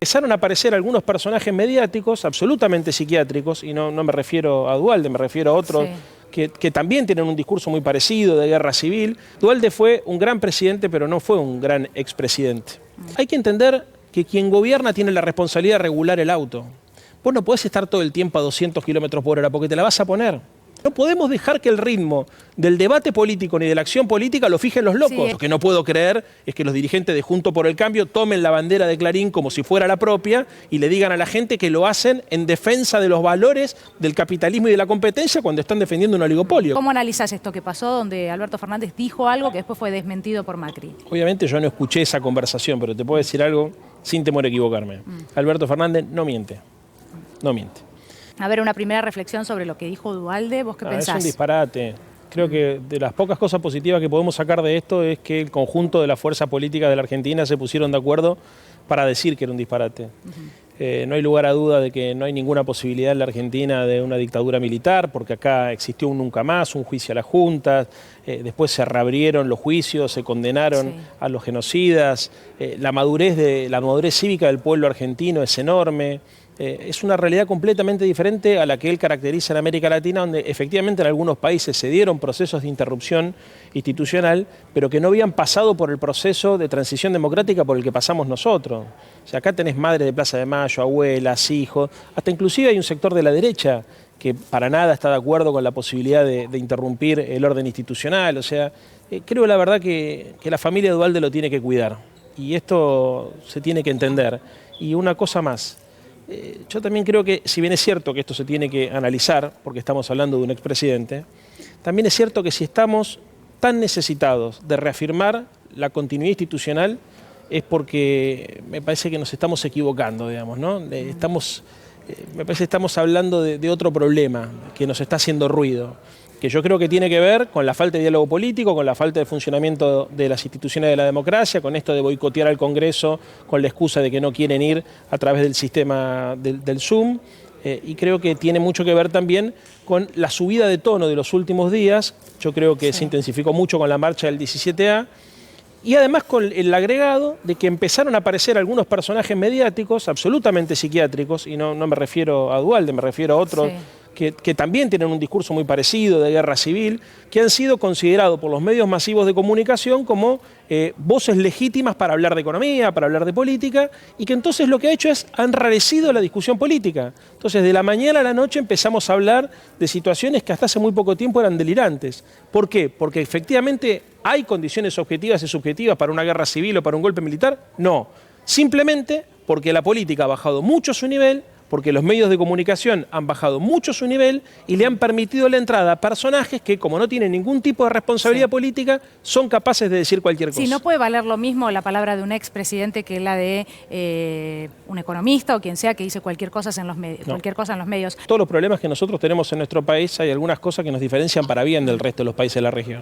Empezaron a aparecer algunos personajes mediáticos absolutamente psiquiátricos, y no me refiero a Duhalde, me refiero a otros que también tienen un discurso muy parecido de guerra civil. Duhalde fue un gran presidente, pero no fue un gran expresidente. Hay que entender que quien gobierna tiene la responsabilidad de regular el auto. Vos no podés estar todo el tiempo a 200 kilómetros por hora porque te la vas a poner. No podemos dejar que el ritmo del debate político ni de la acción política lo fijen los locos. Lo que no puedo creer es que los dirigentes de Juntos por el Cambio tomen la bandera de Clarín como si fuera la propia y le digan a la gente que lo hacen en defensa de los valores del capitalismo y de la competencia cuando están defendiendo un oligopolio. ¿Cómo analizás esto que pasó donde Alberto Fernández dijo algo que después fue desmentido por Macri? Obviamente yo no escuché esa conversación, pero te puedo decir algo sin temor a equivocarme. Alberto Fernández no miente. No miente. A ver, una primera reflexión sobre lo que dijo Duhalde. ¿Vos qué pensás? Es un disparate. Creo que de las pocas cosas positivas que podemos sacar de esto es que el conjunto de las fuerzas políticas de la Argentina se pusieron de acuerdo para decir que era un disparate. No hay lugar a duda de que no hay ninguna posibilidad en la Argentina de una dictadura militar, porque acá existió un nunca más, un juicio a las juntas, después se reabrieron los juicios, se condenaron a los genocidas, la madurez cívica del pueblo argentino es enorme. Es una realidad completamente diferente a la que él caracteriza en América Latina, donde efectivamente en algunos países se dieron procesos de interrupción institucional, pero que no habían pasado por el proceso de transición democrática por el que pasamos nosotros. O sea, acá tenés madres de Plaza de Mayo, abuelas, hijos, hasta inclusive hay un sector de la derecha que para nada está de acuerdo con la posibilidad de interrumpir el orden institucional. O sea, creo la verdad que la familia Duhalde lo tiene que cuidar, y esto se tiene que entender. Y una cosa más. Yo también creo que, si bien es cierto que esto se tiene que analizar, porque estamos hablando de un expresidente, también es cierto que si estamos tan necesitados de reafirmar la continuidad institucional es porque me parece que nos estamos equivocando, digamos, ¿no? Me parece que estamos hablando de otro problema que nos está haciendo ruido, que yo creo que tiene que ver con la falta de diálogo político, con la falta de funcionamiento de las instituciones de la democracia, con esto de boicotear al Congreso con la excusa de que no quieren ir a través del sistema del Zoom, y creo que tiene mucho que ver también con la subida de tono de los últimos días. Yo creo que se intensificó mucho con la marcha del 17A, y además con el agregado de que empezaron a aparecer algunos personajes mediáticos absolutamente psiquiátricos, y no me refiero a Duhalde, me refiero a otros que también tienen un discurso muy parecido de guerra civil, que han sido considerados por los medios masivos de comunicación como voces legítimas para hablar de economía, para hablar de política, y que entonces lo que ha hecho es ha enrarecido la discusión política. Entonces, de la mañana a la noche empezamos a hablar de situaciones que hasta hace muy poco tiempo eran delirantes. ¿Por qué? Porque efectivamente hay condiciones objetivas y subjetivas para una guerra civil o para un golpe militar. No, simplemente porque la política ha bajado mucho su nivel, porque los medios de comunicación han bajado mucho su nivel y le han permitido la entrada a personajes que, como no tienen ningún tipo de responsabilidad política, son capaces de decir cualquier cosa. Sí, no puede valer lo mismo la palabra de un expresidente que la de un economista o quien sea que dice cualquier cosa en los medios. Todos los problemas que nosotros tenemos en nuestro país, hay algunas cosas que nos diferencian para bien del resto de los países de la región.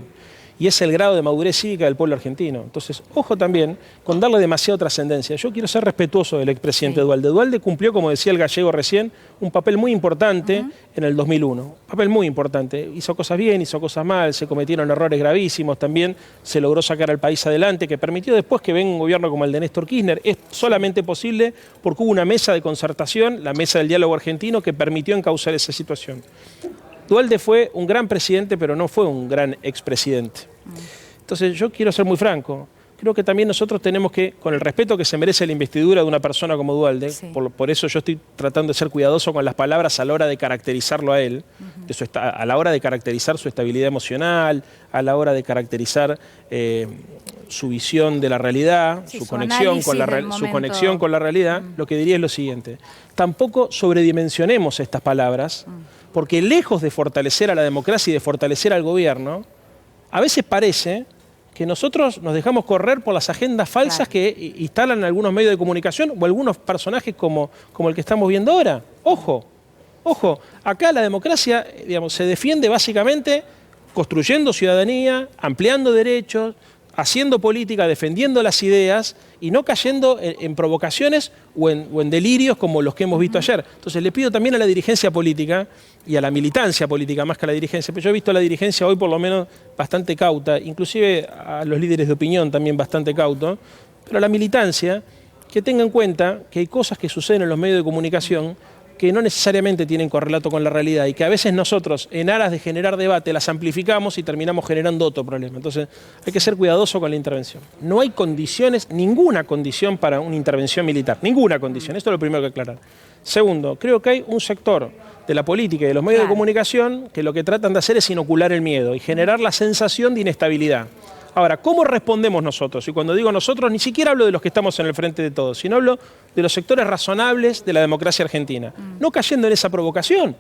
Y es el grado de madurez cívica del pueblo argentino. Entonces, ojo también con darle demasiada trascendencia. Yo quiero ser respetuoso del expresidente Duhalde. Duhalde cumplió, como decía el gallego recién, un papel muy importante en el 2001. Un papel muy importante. Hizo cosas bien, hizo cosas mal, se cometieron errores gravísimos. También se logró sacar al país adelante, que permitió después que venga un gobierno como el de Néstor Kirchner. Es solamente posible porque hubo una mesa de concertación, la mesa del diálogo argentino, que permitió encauzar esa situación. Duhalde fue un gran presidente, pero no fue un gran expresidente. Entonces yo quiero ser muy franco. Creo que también nosotros tenemos que, con el respeto que se merece la investidura de una persona como Duhalde, por eso yo estoy tratando de ser cuidadoso con las palabras a la hora de caracterizarlo a él, a la hora de caracterizar su estabilidad emocional, a la hora de caracterizar su visión de la realidad, su conexión con la realidad. Lo que diría es lo siguiente: tampoco sobredimensionemos estas palabras, porque lejos de fortalecer a la democracia y de fortalecer al gobierno, a veces parece que nosotros nos dejamos correr por las agendas falsas que instalan algunos medios de comunicación o algunos personajes como el que estamos viendo ahora. Ojo, acá la democracia, digamos, se defiende básicamente construyendo ciudadanía, ampliando derechos, haciendo política, defendiendo las ideas y no cayendo en provocaciones o en delirios como los que hemos visto ayer. Entonces le pido también a la dirigencia política y a la militancia política, más que a la dirigencia, pero yo he visto a la dirigencia hoy por lo menos bastante cauta, inclusive a los líderes de opinión también bastante cautos, pero a la militancia que tenga en cuenta que hay cosas que suceden en los medios de comunicación que no necesariamente tienen correlato con la realidad y que a veces nosotros, en aras de generar debate, las amplificamos y terminamos generando otro problema. Entonces, hay que ser cuidadoso con la intervención. No hay condiciones, ninguna condición para una intervención militar, ninguna condición. Esto es lo primero que aclarar. Segundo, creo que hay un sector de la política y de los medios de comunicación que lo que tratan de hacer es inocular el miedo y generar la sensación de inestabilidad. Ahora, ¿cómo respondemos nosotros? Y cuando digo nosotros, ni siquiera hablo de los que estamos en el frente de todos, sino hablo de los sectores razonables de la democracia argentina. No cayendo en esa provocación.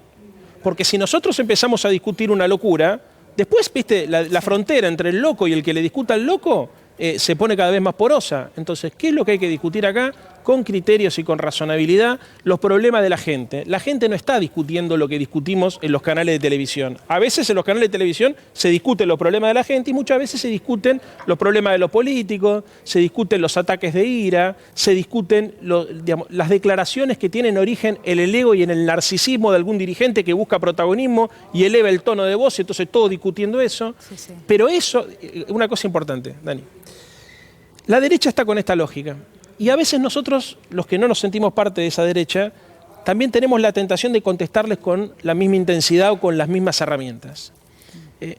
Porque si nosotros empezamos a discutir una locura, después, viste, la frontera entre el loco y el que le discuta al loco se pone cada vez más porosa. Entonces, ¿qué es lo que hay que discutir acá? Con criterios y con razonabilidad, los problemas de la gente. La gente no está discutiendo lo que discutimos en los canales de televisión. A veces en los canales de televisión se discuten los problemas de la gente y muchas veces se discuten los problemas de los políticos, se discuten los ataques de ira, se discuten las declaraciones que tienen origen en el ego y en el narcisismo de algún dirigente que busca protagonismo y eleva el tono de voz, y entonces todos discutiendo eso. Sí. Pero eso, una cosa importante, Dani, la derecha está con esta lógica. Y a veces nosotros, los que no nos sentimos parte de esa derecha, también tenemos la tentación de contestarles con la misma intensidad o con las mismas herramientas.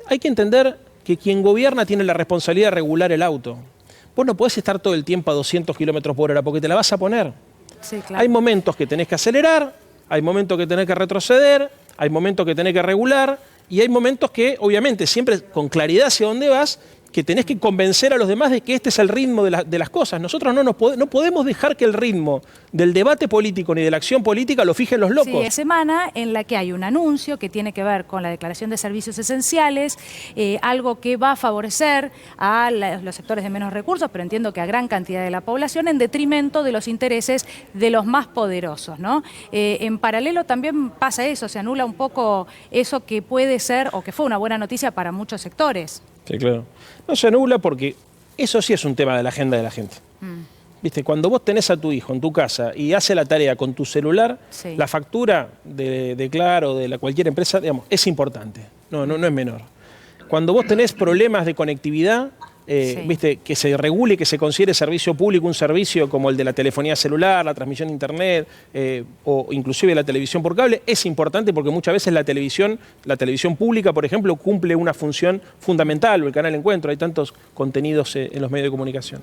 Hay que entender que quien gobierna tiene la responsabilidad de regular el auto. Vos no podés estar todo el tiempo a 200 kilómetros por hora porque te la vas a poner. Sí, claro. Hay momentos que tenés que acelerar, hay momentos que tenés que retroceder, hay momentos que tenés que regular y hay momentos que, obviamente, siempre con claridad hacia dónde vas, que tenés que convencer a los demás de que este es el ritmo de las cosas. Nosotros no podemos dejar que el ritmo del debate político ni de la acción política lo fijen los locos. Sí, semana en la que hay un anuncio que tiene que ver con la declaración de servicios esenciales, algo que va a favorecer a los sectores de menos recursos, pero entiendo que a gran cantidad de la población, en detrimento de los intereses de los más poderosos, ¿no? En paralelo también pasa eso, se anula un poco eso que puede ser o que fue una buena noticia para muchos sectores. Sí, claro. No se anula porque eso sí es un tema de la agenda de la gente. ¿Viste? Cuando vos tenés a tu hijo en tu casa y hace la tarea con tu celular, sí, la factura de Claro, de cualquier empresa, digamos, es importante. No es menor. Cuando vos tenés problemas de conectividad, sí, ¿viste? Que se regule y que se considere servicio público un servicio como el de la telefonía celular, la transmisión de internet o inclusive la televisión por cable, es importante porque muchas veces la televisión pública, por ejemplo, cumple una función fundamental, o el canal Encuentro, hay tantos contenidos en los medios de comunicación.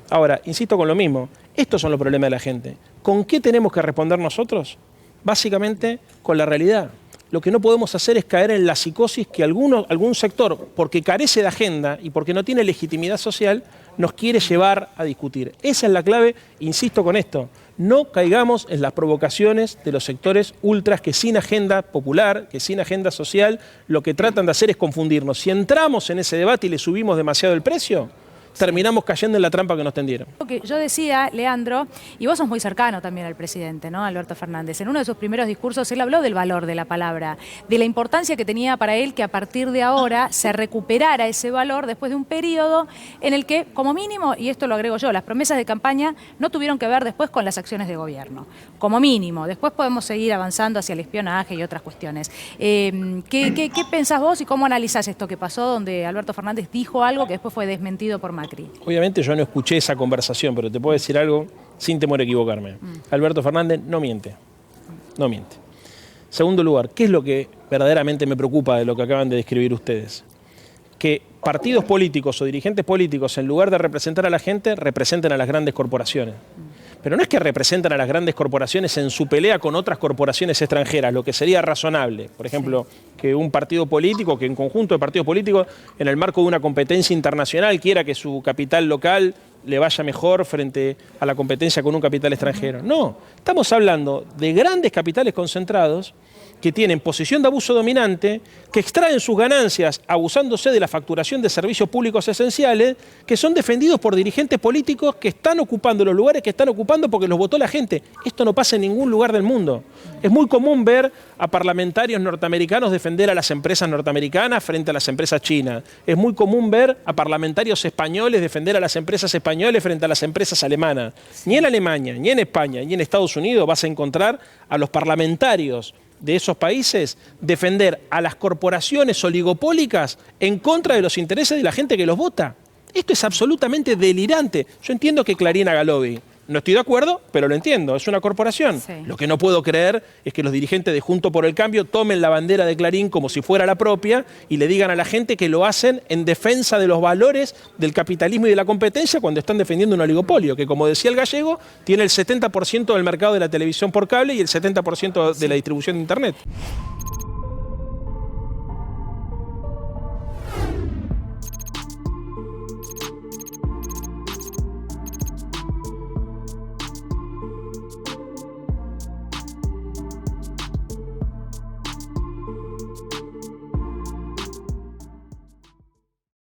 Ahora, insisto con lo mismo, estos son los problemas de la gente. ¿Con qué tenemos que responder nosotros? Básicamente con la realidad. Lo que no podemos hacer es caer en la psicosis que algún sector, porque carece de agenda y porque no tiene legitimidad social, nos quiere llevar a discutir. Esa es la clave, insisto con esto, no caigamos en las provocaciones de los sectores ultras que sin agenda popular, que sin agenda social, lo que tratan de hacer es confundirnos. Si entramos en ese debate y le subimos demasiado el precio, terminamos cayendo en la trampa que nos tendieron. Yo decía, Leandro, y vos sos muy cercano también al presidente, ¿no? Alberto Fernández. En uno de sus primeros discursos él habló del valor de la palabra, de la importancia que tenía para él que a partir de ahora se recuperara ese valor después de un periodo en el que, como mínimo, y esto lo agrego yo, las promesas de campaña no tuvieron que ver después con las acciones de gobierno. Como mínimo. Después podemos seguir avanzando hacia el espionaje y otras cuestiones. ¿Qué pensás vos y cómo analizás esto que pasó donde Alberto Fernández dijo algo que después fue desmentido por Macri? Obviamente yo no escuché esa conversación, pero te puedo decir algo sin temor a equivocarme. Alberto Fernández no miente. No miente. Segundo lugar, ¿qué es lo que verdaderamente me preocupa de lo que acaban de describir ustedes? Que partidos políticos o dirigentes políticos, en lugar de representar a la gente, representen a las grandes corporaciones. Pero no es que representan a las grandes corporaciones en su pelea con otras corporaciones extranjeras, lo que sería razonable. Por ejemplo, que un partido político, que en conjunto de partidos políticos, en el marco de una competencia internacional, quiera que su capital local le vaya mejor frente a la competencia con un capital extranjero. No, estamos hablando de grandes capitales concentrados que tienen posición de abuso dominante, que extraen sus ganancias abusándose de la facturación de servicios públicos esenciales, que son defendidos por dirigentes políticos que están ocupando los lugares que están ocupando porque los votó la gente. Esto no pasa en ningún lugar del mundo. Es muy común ver a parlamentarios norteamericanos defender a las empresas norteamericanas frente a las empresas chinas. Es muy común ver a parlamentarios españoles defender a las empresas españoles frente a las empresas alemanas. Ni en Alemania, ni en España, ni en Estados Unidos vas a encontrar a los parlamentarios de esos países defender a las corporaciones oligopólicas en contra de los intereses de la gente que los vota. Esto es absolutamente delirante. Yo entiendo que Clarín haga lobby, No estoy de acuerdo, pero lo entiendo, es una corporación. Sí. Lo que no puedo creer es que los dirigentes de Juntos por el Cambio tomen la bandera de Clarín como si fuera la propia y le digan a la gente que lo hacen en defensa de los valores del capitalismo y de la competencia cuando están defendiendo un oligopolio, que como decía el gallego, tiene el 70% del mercado de la televisión por cable y el 70% de la distribución de Internet.